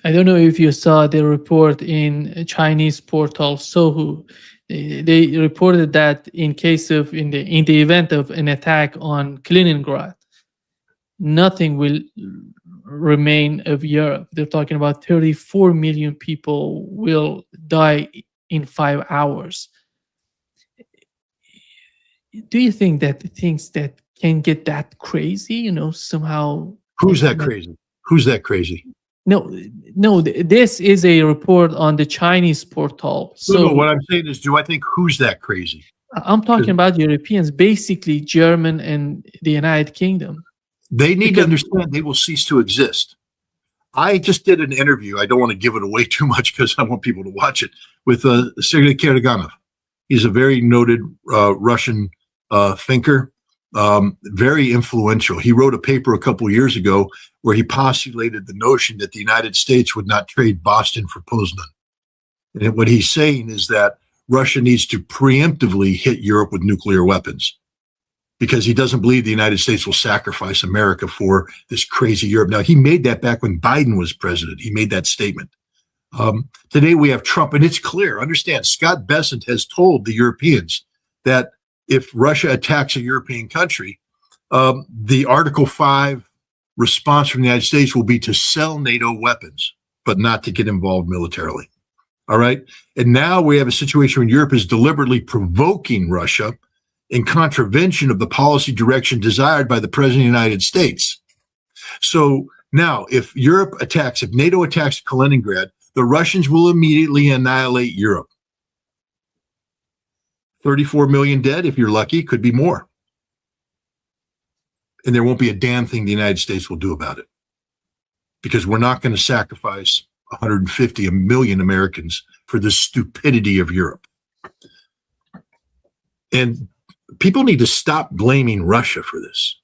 I don't know if you saw the report in a Chinese portal Sohu. They reported that in the event of an attack on Kaliningrad, nothing will remain of Europe. They're talking about 34 million people will die in 5 hours. Do you think that the things that can get that crazy, somehow? Who's that crazy? Who's that crazy? No, no. This is a report on the Chinese portal. No, So what I'm saying is, do I think who's that crazy? I'm talking about Europeans, basically German and the United Kingdom. They need to understand they will cease to exist. I just did an interview. I don't want to give it away too much because I want people to watch it with Sergei Karaganov. He's a very noted Russian thinker, very influential. He wrote a paper a couple of years ago where he postulated the notion that the United States would not trade Boston for Poznan. And what he's saying is that Russia needs to preemptively hit Europe with nuclear weapons because he doesn't believe the United States will sacrifice America for this crazy Europe. Now, he made that back when Biden was president. He made that statement. Today we have Trump, and it's clear. Understand, Scott Bessent has told the Europeans that if Russia attacks a European country, the Article 5 response from the United States will be to sell NATO weapons, but not to get involved militarily. All right. And now we have a situation where Europe is deliberately provoking Russia in contravention of the policy direction desired by the President of the United States. So now if NATO attacks Kaliningrad, the Russians will immediately annihilate Europe. 34 million dead, if you're lucky, could be more. And there won't be a damn thing the United States will do about it because we're not going to sacrifice 150 million Americans for the stupidity of Europe. And people need to stop blaming Russia for this.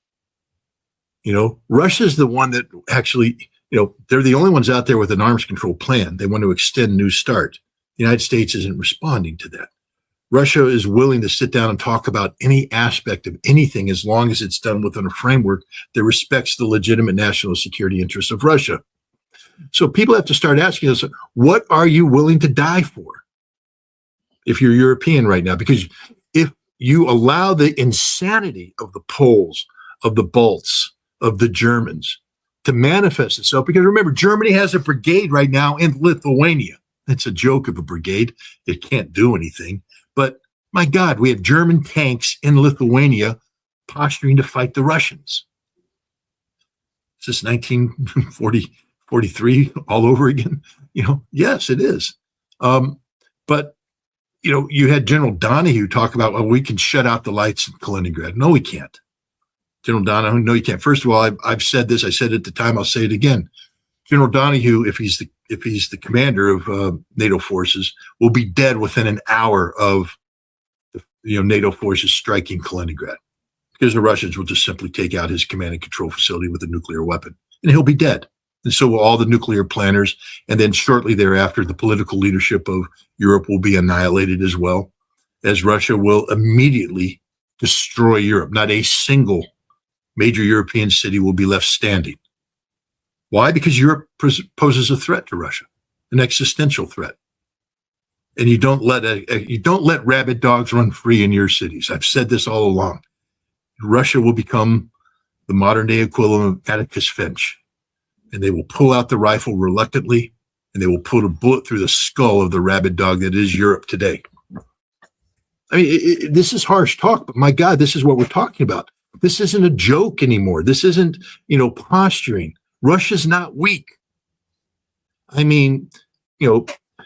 Russia's the one that actually, they're the only ones out there with an arms control plan. They want to extend New START. The United States isn't responding to that. Russia is willing to sit down and talk about any aspect of anything as long as it's done within a framework that respects the legitimate national security interests of Russia. So people have to start asking us, what are you willing to die for if you're European right now? Because if you allow the insanity of the Poles, of the Balts, of the Germans to manifest itself, because remember, Germany has a brigade right now in Lithuania. It's a joke of a brigade. It can't do anything. But my God, we have German tanks in Lithuania posturing to fight the Russians. Is this 1943 all over again? Yes, it is. But you had General Donahue talk about, well, we can shut out the lights in Kaliningrad. No, we can't. General Donahue, no, you can't. First of all, I've said this. I said it at the time. I'll say it again. General Donahue, if he's the commander of NATO forces, will be dead within an hour of NATO forces striking Kaliningrad, because the Russians will just simply take out his command and control facility with a nuclear weapon, and he'll be dead. And so will all the nuclear planners. And then shortly thereafter, the political leadership of Europe will be annihilated as well, as Russia will immediately destroy Europe. Not a single major European city will be left standing. Why? Because Europe poses a threat to Russia, an existential threat. And you don't let rabid dogs run free in your cities. I've said this all along. Russia will become the modern day equivalent of Atticus Finch. And they will pull out the rifle reluctantly, and they will put a bullet through the skull of the rabid dog that is Europe today. I mean, this is harsh talk, but my God, this is what we're talking about. This isn't a joke anymore. This isn't, posturing. Russia's not weak. I mean,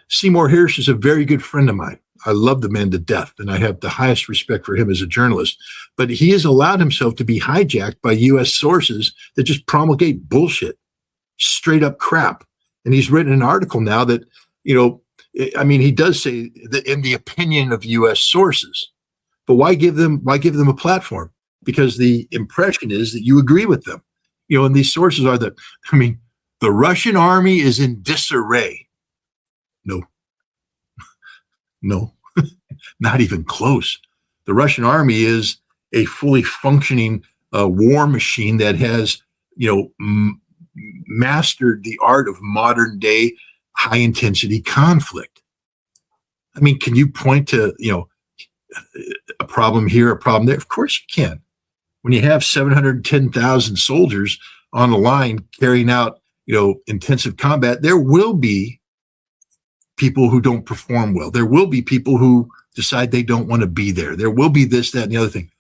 Seymour Hersh is a very good friend of mine. I love the man to death, and I have the highest respect for him as a journalist. But he has allowed himself to be hijacked by U.S. sources that just promulgate bullshit, straight up crap. And he's written an article now that, he does say that in the opinion of U.S. sources. But why give them a platform? Because the impression is that you agree with them. And these sources are the Russian army is in disarray. No, not even close. The Russian army is a fully functioning war machine that has, mastered the art of modern day high intensity conflict. I mean, can you point to, a problem here, a problem there? Of course you can. When you have 710,000 soldiers on the line carrying out, intensive combat, there will be people who don't perform well. There will be people who decide they don't want to be there. There will be this, that, and the other thing.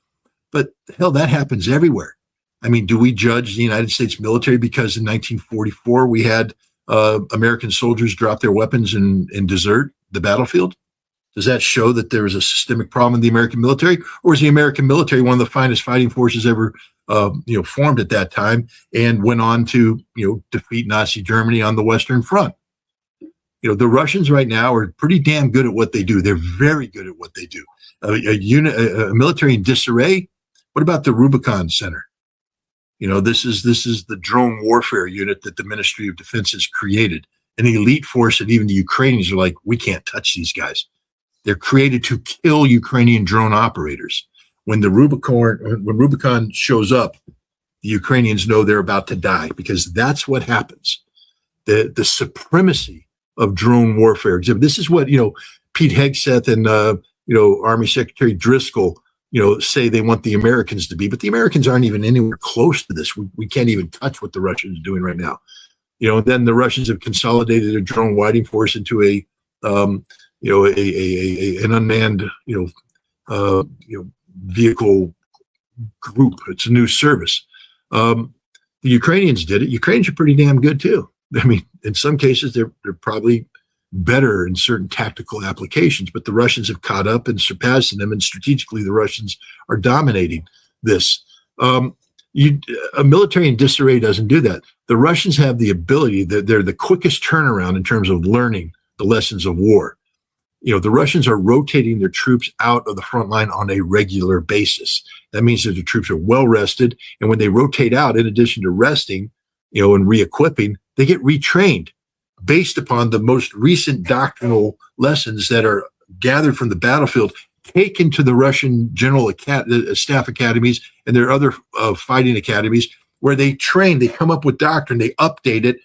But hell, that happens everywhere. I mean, do we judge the United States military because in 1944 we had American soldiers drop their weapons and desert the battlefield? Does that show that there is a systemic problem in the American military, or is the American military one of the finest fighting forces ever, formed at that time, and went on to, defeat Nazi Germany on the Western Front? The Russians right now are pretty damn good at what they do. They're very good at what they do. A military in disarray. What about the Rubicon Center? This is the drone warfare unit that the Ministry of Defense has created, an elite force that even the Ukrainians are like, we can't touch these guys. They're created to kill Ukrainian drone operators. When Rubicon shows up, the Ukrainians know they're about to die, because that's what happens. The supremacy of drone warfare. This is what, Pete Hegseth and, Army Secretary Driscoll, say they want the Americans to be, but the Americans aren't even anywhere close to this. We can't even touch what the Russians are doing right now. Then the Russians have consolidated a drone fighting force into an unmanned, vehicle group. It's a new service. The Ukrainians did it. Ukrainians are pretty damn good too. I mean, in some cases, they're probably better in certain tactical applications, but the Russians have caught up and surpassed them, and strategically, the Russians are dominating this. A military in disarray doesn't do that. The Russians have the ability, they're the quickest turnaround in terms of learning the lessons of war. The Russians are rotating their troops out of the front line on a regular basis. That means that the troops are well rested, and when they rotate out, in addition to resting, and re-equipping, they get retrained based upon the most recent doctrinal lessons that are gathered from the battlefield, taken to the Russian general staff academies and their other fighting academies, where they train, they come up with doctrine, they update it,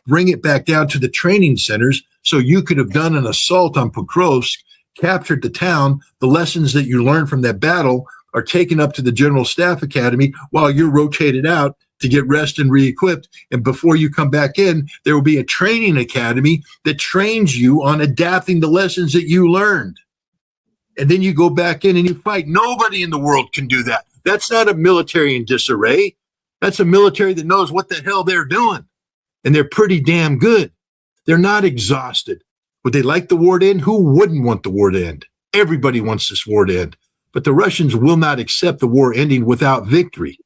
bring it back down to the training centers. So you could have done an assault on Pokrovsk, captured the town. The lessons that you learned from that battle are taken up to the General Staff Academy while you're rotated out to get rest and re-equipped. And before you come back in, there will be a training academy that trains you on adapting the lessons that you learned. And then you go back in and you fight. Nobody in the world can do that. That's not a military in disarray. That's a military that knows what the hell they're doing. And they're pretty damn good. They're not exhausted. Would they like the war to end? Who wouldn't want the war to end? Everybody wants this war to end. But the Russians will not accept the war ending without victory.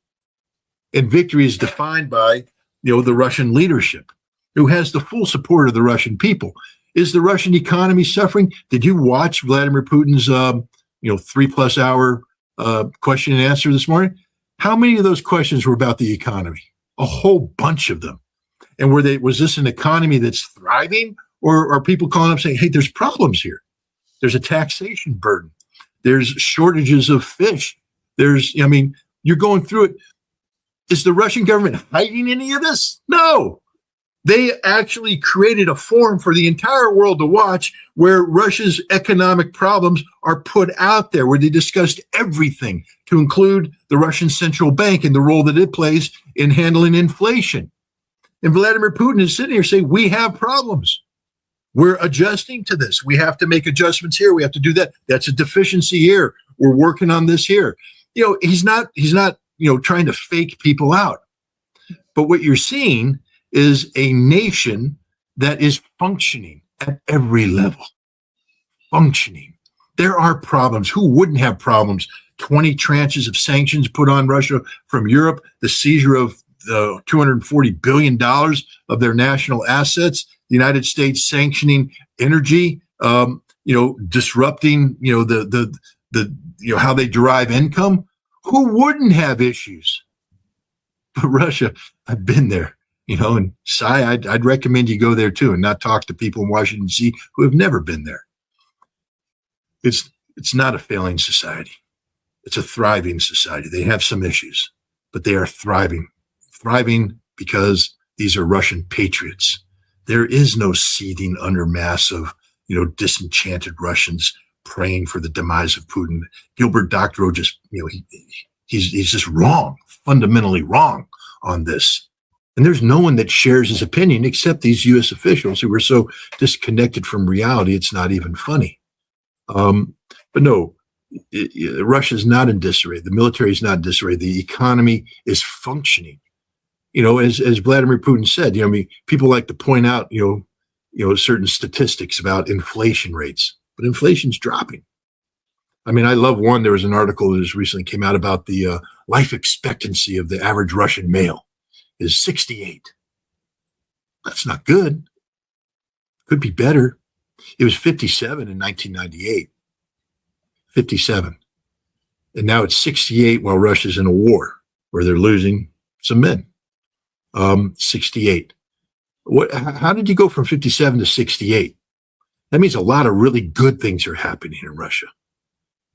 And victory is defined by, the Russian leadership, who has the full support of the Russian people. Is the Russian economy suffering? Did you watch Vladimir Putin's, 3+ hour question and answer this morning? How many of those questions were about the economy? A whole bunch of them. And was this an economy that's thriving, or are people calling up saying, hey, there's problems here? There's a taxation burden. There's shortages of fish. You're going through it. Is the Russian government hiding any of this? No. They actually created a forum for the entire world to watch, where Russia's economic problems are put out there, where they discussed everything, to include the Russian central bank and the role that it plays in handling inflation. And Vladimir Putin is sitting here saying, we have problems. We're adjusting to this. We have to make adjustments here. We have to do that. That's a deficiency here. We're working on this here. He's not trying to fake people out. But what you're seeing is a nation that is functioning at every level. Functioning. There are problems. Who wouldn't have problems? 20 tranches of sanctions put on Russia from Europe, the seizure of $240 billion of their national assets, the United States sanctioning energy, disrupting, how they derive income. Who wouldn't have issues? But Russia, I've been there, and I'd recommend you go there too, and not talk to people in Washington, D.C. who have never been there. It's not a failing society. It's a thriving society. They have some issues, but they are thriving because these are Russian patriots. There is no seething undermass of, disenchanted Russians praying for the demise of Putin. Gilbert Doctorow just, he's just wrong, fundamentally wrong on this. And there's no one that shares his opinion except these U.S. officials who are so disconnected from reality, it's not even funny. But no, Russia's not in disarray. The military is not in disarray. The economy is functioning. As Vladimir Putin said, people like to point out, certain statistics about inflation rates, but inflation's dropping. I love one. There was an article that just recently came out about the life expectancy of the average Russian male is 68. That's not good. Could be better. It was 57 in 1998. 57. And now it's 68 while Russia's in a war where they're losing some men. 68. How did you go from 57 to 68? That means a lot of really good things are happening in Russia.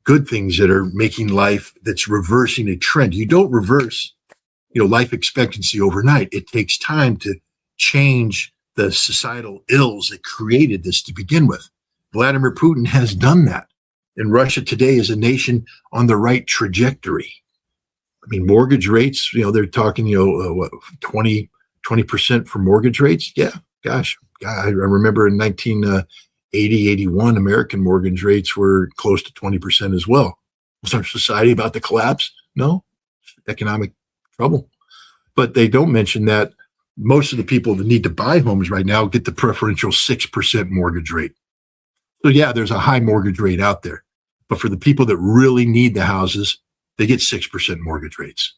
Good things that are making life, that's reversing a trend. You don't reverse, life expectancy overnight. It takes time to change the societal ills that created this to begin with. Vladimir Putin has done that. And Russia today is a nation on the right trajectory. Mortgage rates, they're talking, 20% for mortgage rates. Yeah, gosh, I remember in 1980, 81, American mortgage rates were close to 20% as well. Was our society about to collapse? No, economic trouble. But they don't mention that most of the people that need to buy homes right now get the preferential 6% mortgage rate. So yeah, there's a high mortgage rate out there. But for the people that really need the houses, they get 6% mortgage rates.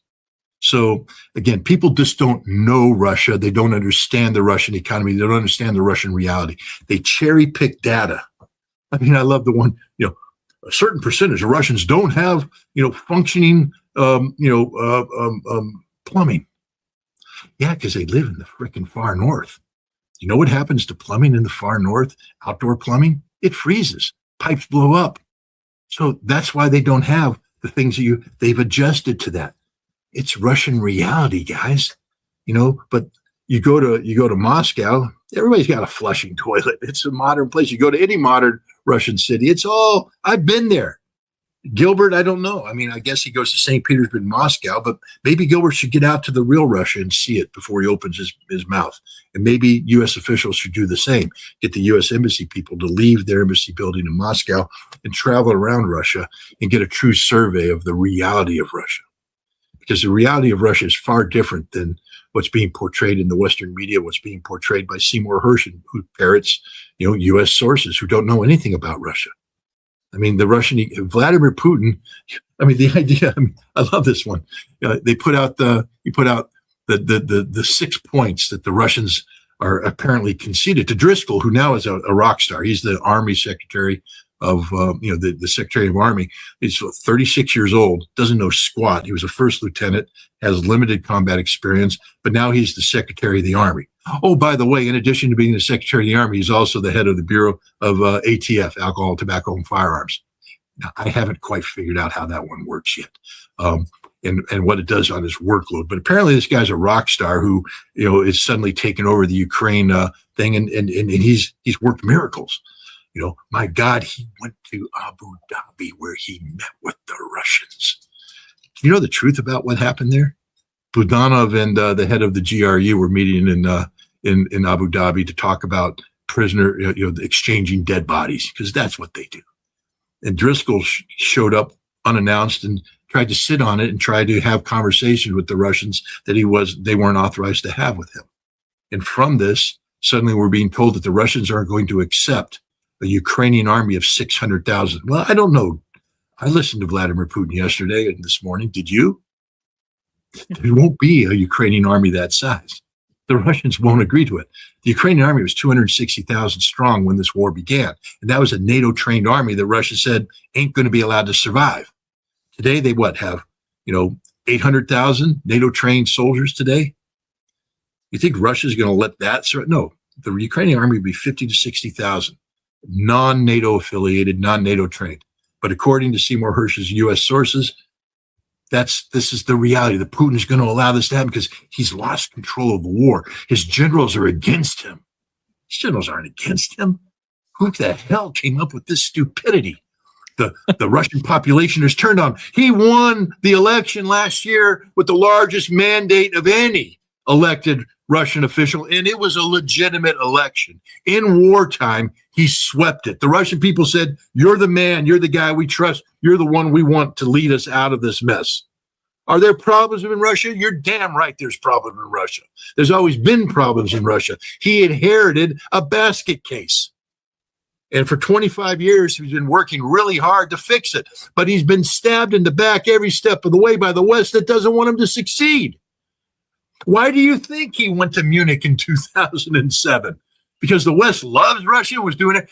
So again, people just don't know Russia. They don't understand the Russian economy. They don't understand the Russian reality. They cherry pick data. I love the one, a certain percentage of Russians don't have, functioning, plumbing. Yeah, because they live in the freaking far north. You know what happens to plumbing in the far north? Outdoor plumbing? It freezes. Pipes blow up. So that's why they don't have the things they've adjusted to that. It's Russian reality, guys. But you go to Moscow, everybody's got a flushing toilet. It's a modern place. You go to any modern Russian city, I've been there. Gilbert, I don't know. I guess he goes to St. Petersburg, Moscow, but maybe Gilbert should get out to the real Russia and see it before he opens his mouth. And maybe U.S. officials should do the same. Get the U.S. embassy people to leave their embassy building in Moscow and travel around Russia and get a true survey of the reality of Russia. Because the reality of Russia is far different than what's being portrayed in the Western media, what's being portrayed by Seymour Hersh, who parrots, U.S. sources who don't know anything about Russia. The Russian, Vladimir Putin, the idea, I love this one. He put out the 6 points that the Russians are apparently conceded to Driscoll, who now is a rock star. He's the Army Secretary of, the Secretary of Army. He's 36 years old, doesn't know squat. He was a first lieutenant, has limited combat experience, but now he's the Secretary of the Army. Oh, by the way, in addition to being the Secretary of the Army, he's also the head of the Bureau of ATF, Alcohol, Tobacco, and Firearms. Now, I haven't quite figured out how that one works yet, and what it does on his workload. But apparently, this guy's a rock star who, is suddenly taking over the Ukraine thing, and he's worked miracles. My God, he went to Abu Dhabi where he met with the Russians. Do you know the truth about what happened there? Budanov and the head of the GRU were meeting in Abu Dhabi to talk about prisoner, exchanging dead bodies, because that's what they do. And Driscoll showed up unannounced and tried to sit on it and tried to have conversations with the Russians that they weren't authorized to have with him. And from this, suddenly we're being told that the Russians aren't going to accept a Ukrainian army of 600,000. Well, I don't know. I listened to Vladimir Putin yesterday and this morning. Did you? There won't be a Ukrainian army that size. The Russians won't agree to it. The Ukrainian army was 260,000 strong when this war began. And that was a NATO-trained army that Russia said ain't going to be allowed to survive. Today, they have, 800,000 NATO-trained soldiers today? You think Russia's going to let that? No, the Ukrainian army would be 50 to 60,000, non-NATO affiliated, non-NATO trained. But according to Seymour Hersh's U.S. sources, This is the reality that Putin's going to allow this to happen because he's lost control of the war. His generals are against him. His generals aren't against him. Who the hell came up with this stupidity? The Russian population has turned on him. He won the election last year with the largest mandate of any elected Russian official, and it was a legitimate election. In wartime, he swept it. The Russian people said, "You're the man. You're the guy we trust. You're the one we want to lead us out of this mess." Are there problems in Russia? You're damn right there's problems in Russia. There's always been problems in Russia. He inherited a basket case. And for 25 years, he's been working really hard to fix it. But he's been stabbed in the back every step of the way by the West that doesn't want him to succeed. Why do you think he went to Munich in 2007? Because the West loves Russia, was doing it.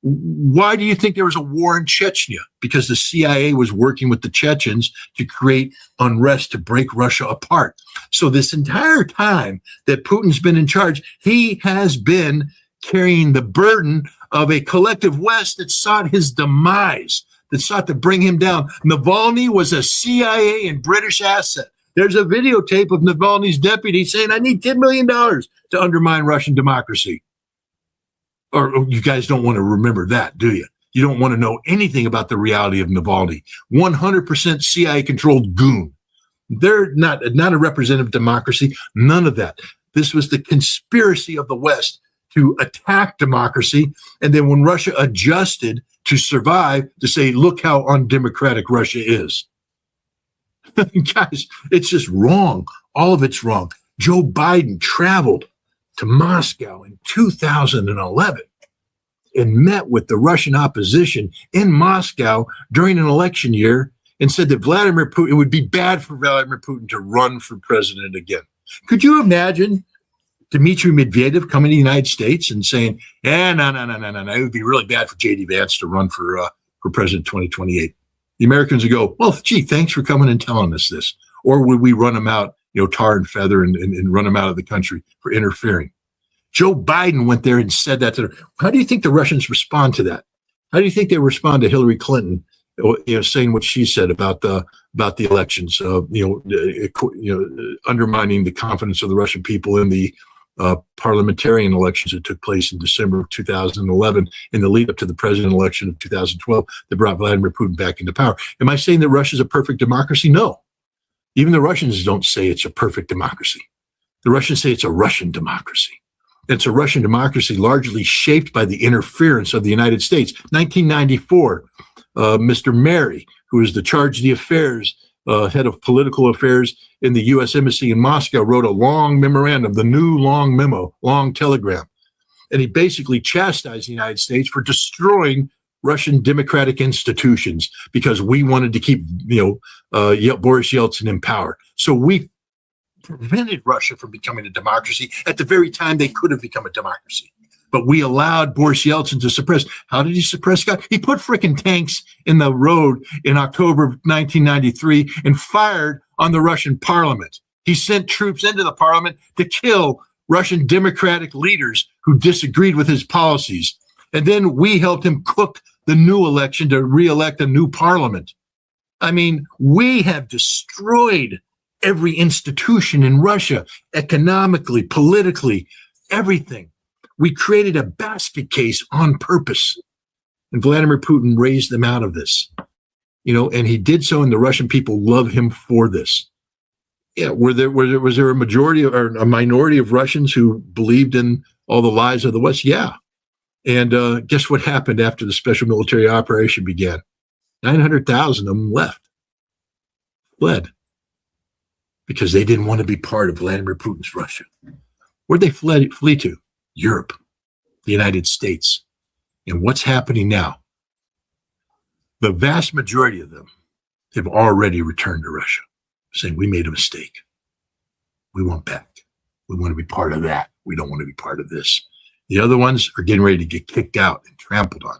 Why do you think there was a war in Chechnya? Because the CIA was working with the Chechens to create unrest, to break Russia apart. So this entire time that Putin's been in charge, he has been carrying the burden of a collective West that sought his demise, that sought to bring him down. Navalny was a CIA and British asset. There's a videotape of Navalny's deputy saying, "I need $10 million to undermine Russian democracy." Or you guys don't want to remember that, do you? You don't want to know anything about the reality of Navalny. 100% CIA-controlled goon. They're not a representative democracy, none of that. This was the conspiracy of the West to attack democracy. And then when Russia adjusted to survive, to say, look how undemocratic Russia is. Guys, it's just wrong. All of it's wrong. Joe Biden traveled to Moscow in 2011 and met with the Russian opposition in Moscow during an election year and said that it would be bad for Vladimir Putin to run for president again. Could you imagine Dmitry Medvedev coming to the United States and saying, no, it would be really bad for J.D. Vance to run for president 2028. The Americans would go, well, gee, thanks for coming and telling us this. Or would we run them out, tar and feather and run them out of the country for interfering? Joe Biden went there and said that to them. How do you think the Russians respond to that? How do you think they respond to Hillary Clinton, saying what she said about the elections, undermining the confidence of the Russian people in the parliamentarian elections that took place in December of 2011 in the lead up to the president election of 2012 that brought Vladimir Putin back into power. Am I saying that Russia's a perfect democracy? No. Even the Russians don't say it's a perfect democracy. The Russians say it's a Russian democracy. It's a Russian democracy largely shaped by the interference of the United States. 1994, Mr. Mary, who is the charge of the affairs, head of political affairs in the U.S. Embassy in Moscow, wrote a long memorandum, the new long memo, long telegram. And he basically chastised the United States for destroying Russian democratic institutions because we wanted to keep, Boris Yeltsin in power. So we prevented Russia from becoming a democracy at the very time they could have become a democracy. But we allowed Boris Yeltsin to suppress. How did he suppress God? He put frickin' tanks in the road in October of 1993 and fired on the Russian parliament. He sent troops into the parliament to kill Russian democratic leaders who disagreed with his policies. And then we helped him cook the new election to re-elect a new parliament. I mean, we have destroyed every institution in Russia, economically, politically, everything. We created a basket case on purpose. And Vladimir Putin raised them out of this, and he did so, and the Russian people love him for this. Yeah, was there a majority or a minority of Russians who believed in all the lies of the West? Yeah. And guess what happened after the special military operation began? 900,000 of them left, fled, because they didn't want to be part of Vladimir Putin's Russia. Where'd they flee to? Europe, the United States. And what's happening now? The vast majority of them have already returned to Russia, saying, we made a mistake. We want back. We want to be part of that. We don't want to be part of this. The other ones are getting ready to get kicked out and trampled on.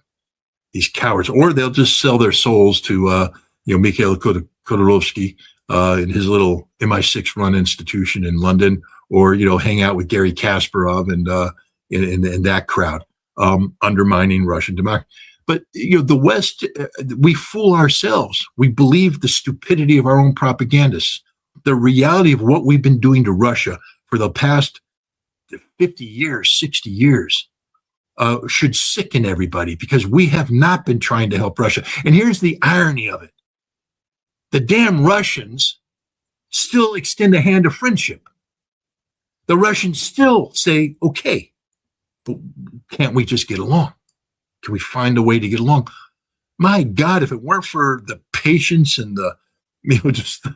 These cowards, or they'll just sell their souls to, Mikhail Khodorkovsky in his little MI6 run institution in London, or, hang out with Gary Kasparov and that crowd, undermining Russian democracy. But the West, we fool ourselves. We believe the stupidity of our own propagandists. The reality of what we've been doing to Russia for the past 50 years, 60 years, should sicken everybody, because we have not been trying to help Russia. And here's the irony of it. The damn Russians still extend a hand of friendship. The Russians still say, okay, but can't we just get along? Can we find a way to get along? My God, if it weren't for the patience and just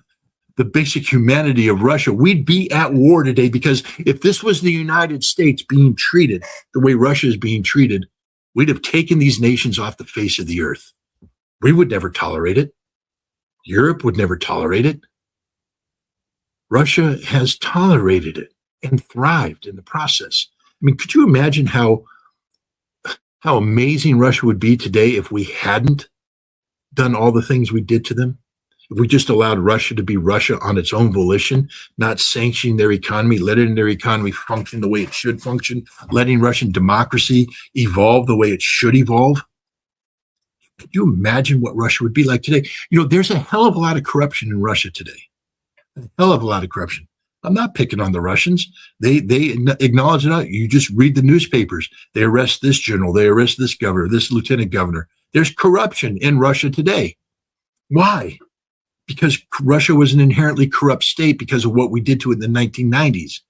the basic humanity of Russia, we'd be at war today. Because if this was the United States being treated the way Russia is being treated, we'd have taken these nations off the face of the earth. We would never tolerate it. Europe would never tolerate it. Russia has tolerated it and thrived in the process. I mean, could you imagine how amazing Russia would be today if we hadn't done all the things we did to them? If we just allowed Russia to be Russia on its own volition, not sanctioning their economy, letting their economy function the way it should function, letting Russian democracy evolve the way it should evolve. Could you imagine what Russia would be like today? There's a hell of a lot of corruption in Russia today. A hell of a lot of corruption. I'm not picking on the Russians. They acknowledge it. You just read the newspapers. They arrest this general. They arrest this governor, this lieutenant governor. There's corruption in Russia today. Why? Because Russia was an inherently corrupt state because of what we did to it in the 1990s.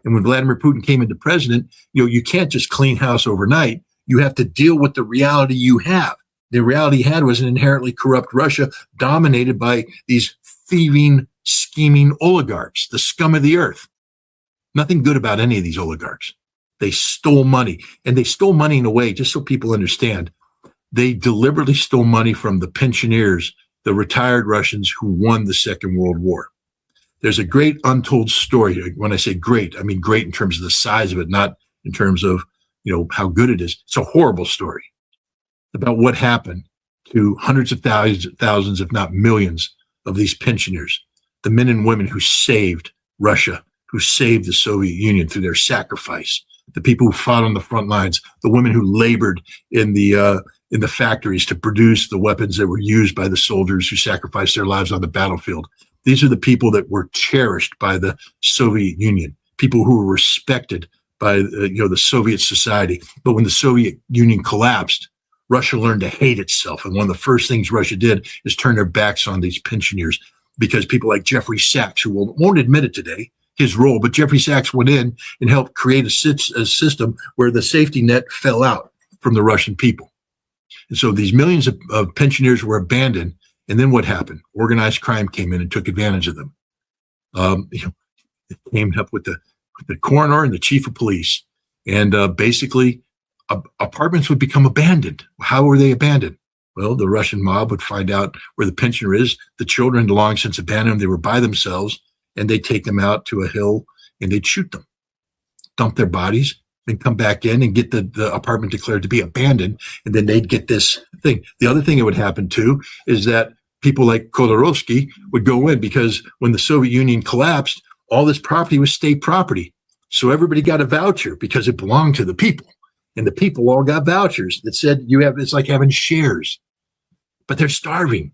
And when Vladimir Putin came into president, you can't just clean house overnight. You have to deal with the reality you have. The reality you had was an inherently corrupt Russia dominated by these thieving, scheming oligarchs, the scum of the earth. Nothing good about any of these oligarchs. They stole money, and they stole money in a way, just so people understand, they deliberately stole money from the pensioners, the retired Russians who won the Second World War. There's a great untold story. When I say great, I mean great in terms of the size of it, not in terms of, how good it is. It's a horrible story about what happened to hundreds of thousands, if not millions, of these pensioners, the men and women who saved Russia, who saved the Soviet Union through their sacrifice, the people who fought on the front lines, the women who labored in the factories to produce the weapons that were used by the soldiers who sacrificed their lives on the battlefield. These are the people that were cherished by the Soviet Union, people who were respected by the Soviet society. But when the Soviet Union collapsed, Russia learned to hate itself. And one of the first things Russia did is turn their backs on these pensioners, because people like Jeffrey Sachs, who won't admit it today, his role, but Jeffrey Sachs went in and helped create a system where the safety net fell out from the Russian people. And so these millions of pensioners were abandoned. And then what happened? Organized crime came in and took advantage of them. It came up with the coroner and the chief of police. And basically, apartments would become abandoned. How were they abandoned? Well, the Russian mob would find out where the pensioner is. The children had long since abandoned them. They were by themselves, and they'd take them out to a hill and they'd shoot them, dump their bodies, and come back in and get the apartment declared to be abandoned. And then they'd get this thing. The other thing that would happen too is that people like Khodorkovsky would go in, because when the Soviet Union collapsed, all this property was state property. So everybody got a voucher because it belonged to the people. And the people all got vouchers that said it's like having shares, but they're starving.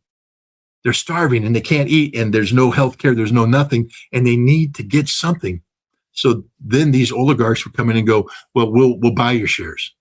They're starving and they can't eat, and there's no health care. There's no nothing, and they need to get something. So then these oligarchs would come in and go, well, we'll buy your shares.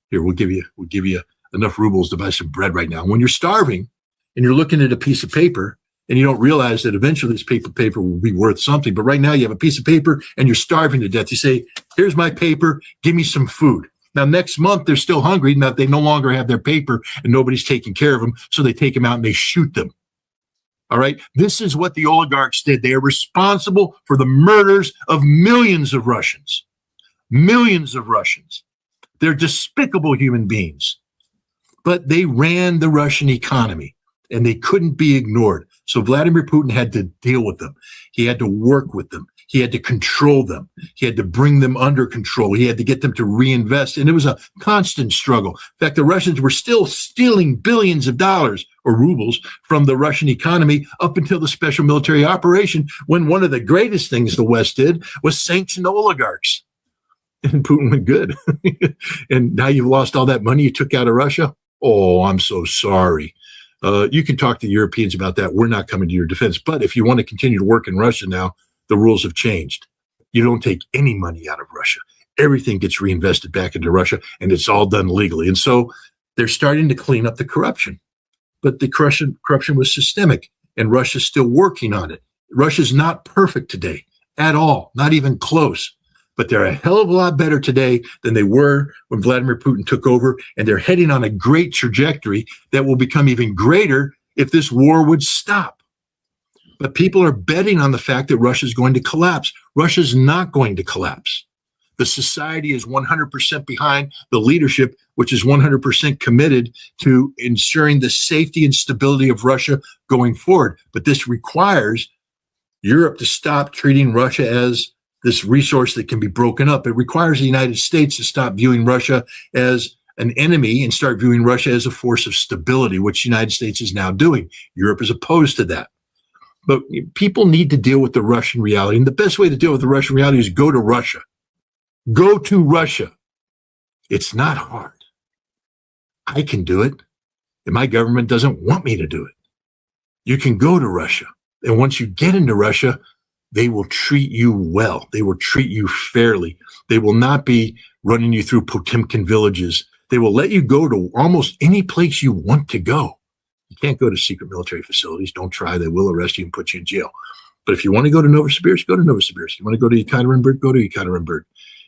Here, we'll give you enough rubles to buy some bread right now. When you're starving and you're looking at a piece of paper and you don't realize that eventually this paper will be worth something. But right now you have a piece of paper and you're starving to death. You say, here's my paper. Give me some food. Now, next month, they're still hungry. Now, they no longer have their paper and nobody's taking care of them. So they take them out and they shoot them. All right. This is what the oligarchs did. They are responsible for the murders of millions of Russians. Millions of Russians. They're despicable human beings. But they ran the Russian economy and they couldn't be ignored. So Vladimir Putin had to deal with them. He had to work with them. He had to control them. He had to bring them under control. He had to get them to reinvest. And it was a constant struggle. In fact, the Russians were still stealing billions of dollars or rubles from the Russian economy up until the special military operation, when one of the greatest things the West did was sanction oligarchs. And Putin went, good. And now you've lost all that money you took out of Russia. Oh, I'm so sorry. You can talk to the Europeans about that. We're not coming to your defense. But if you want to continue to work in Russia now, the rules have changed. You don't take any money out of Russia. Everything gets reinvested back into Russia, and it's all done legally. And so they're starting to clean up the corruption. But the corruption was systemic, and Russia's still working on it. Russia's not perfect today at all, not even close. But they're a hell of a lot better today than they were when Vladimir Putin took over, and they're heading on a great trajectory that will become even greater if this war would stop. But people are betting on the fact that Russia's going to collapse. Russia's not going to collapse. The society is 100% behind the leadership, which is 100% committed to ensuring the safety and stability of Russia going forward. But this requires Europe to stop treating Russia as this resource that can be broken up. It requires the United States to stop viewing Russia as an enemy and start viewing Russia as a force of stability, which the United States is now doing. Europe is opposed to that. But people need to deal with the Russian reality. And the best way to deal with the Russian reality is go to Russia. Go to Russia. It's not hard. I can do it, and my government doesn't want me to do it. You can go to Russia. And once you get into Russia, they will treat you well. They will treat you fairly. They will not be running you through Potemkin villages. They will let you go to almost any place you want to go. You can't go to secret military facilities. Don't try. They will arrest you and put you in jail. But if you want to go to Novosibirsk, go to Novosibirsk. If you want to go to Yekaterinburg, go to Yekaterinburg.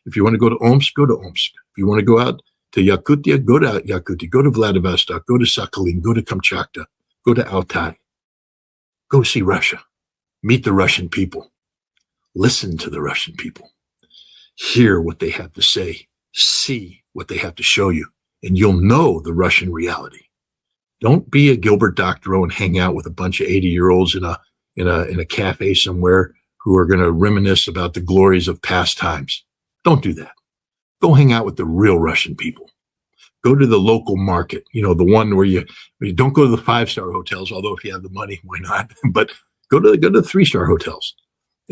If you want to go to Omsk, go to Omsk. If you want to go out to Yakutia, go to Yakutia. Go to Vladivostok. Go to Sakhalin. Go to Kamchatka. Go to Altai. Go see Russia. Meet the Russian people. Listen to the Russian people. Hear what they have to say. See what they have to show you. And you'll know the Russian reality. Don't be a Gilbert Doctorow and hang out with a bunch of 80-year-olds in a cafe somewhere who are going to reminisce about the glories of past times. Don't do that. Go hang out with the real Russian people. Go to the local market, the one where you don't go to the 5-star hotels, although if you have the money, why not? But go to the 3-star hotels.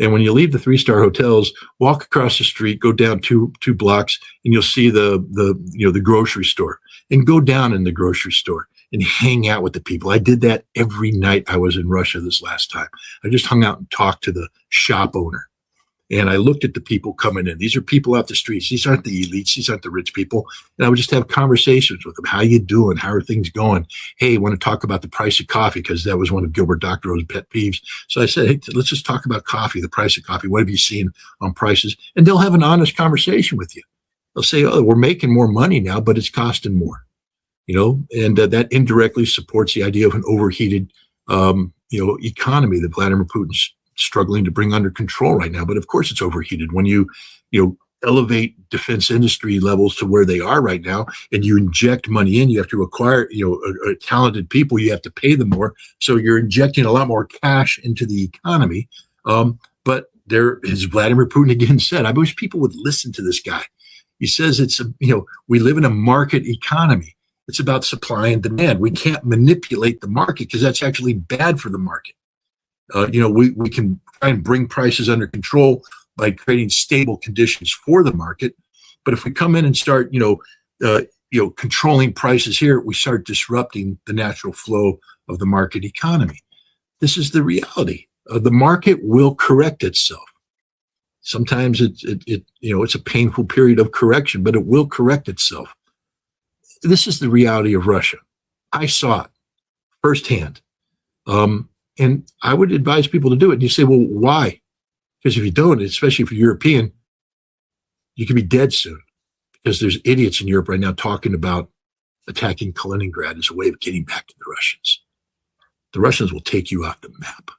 And when you leave the 3-star hotels, walk across the street, go down two blocks, and you'll see the grocery store. And go down in the grocery store and hang out with the people. I did that every night I was in Russia this last time. I just hung out and talked to the shop owner. And I looked at the people coming in. These are people off the streets. These aren't the elites. These aren't the rich people. And I would just have conversations with them. How you doing? How are things going? Hey, want to talk about the price of coffee? Because that was one of Gilbert Doctorow's pet peeves. So I said, hey, let's just talk about coffee, the price of coffee. What have you seen on prices? And they'll have an honest conversation with you. They'll say, oh, we're making more money now, but it's costing more. And that indirectly supports the idea of an overheated, economy that Vladimir Putin's struggling to bring under control right now. But of course it's overheated when you elevate defense industry levels to where they are right now, and you inject money in. You have to acquire, talented people. You have to pay them more. So you're injecting a lot more cash into the economy. But there, as Vladimir Putin again said, I wish people would listen to this guy. He says we live in a market economy. It's about supply and demand. We can't manipulate the market because that's actually bad for the market. We can try and bring prices under control by creating stable conditions for the market. But if we come in and start, controlling prices here, we start disrupting the natural flow of the market economy. This is the reality. The market will correct itself. Sometimes it's a painful period of correction, but it will correct itself. This is the reality of Russia. I saw it firsthand. And I would advise people to do it. And you say, well, why? Because if you don't, especially if you're European, you could be dead soon. Because there's idiots in Europe right now talking about attacking Kaliningrad as a way of getting back to the Russians. The Russians will take you off the map.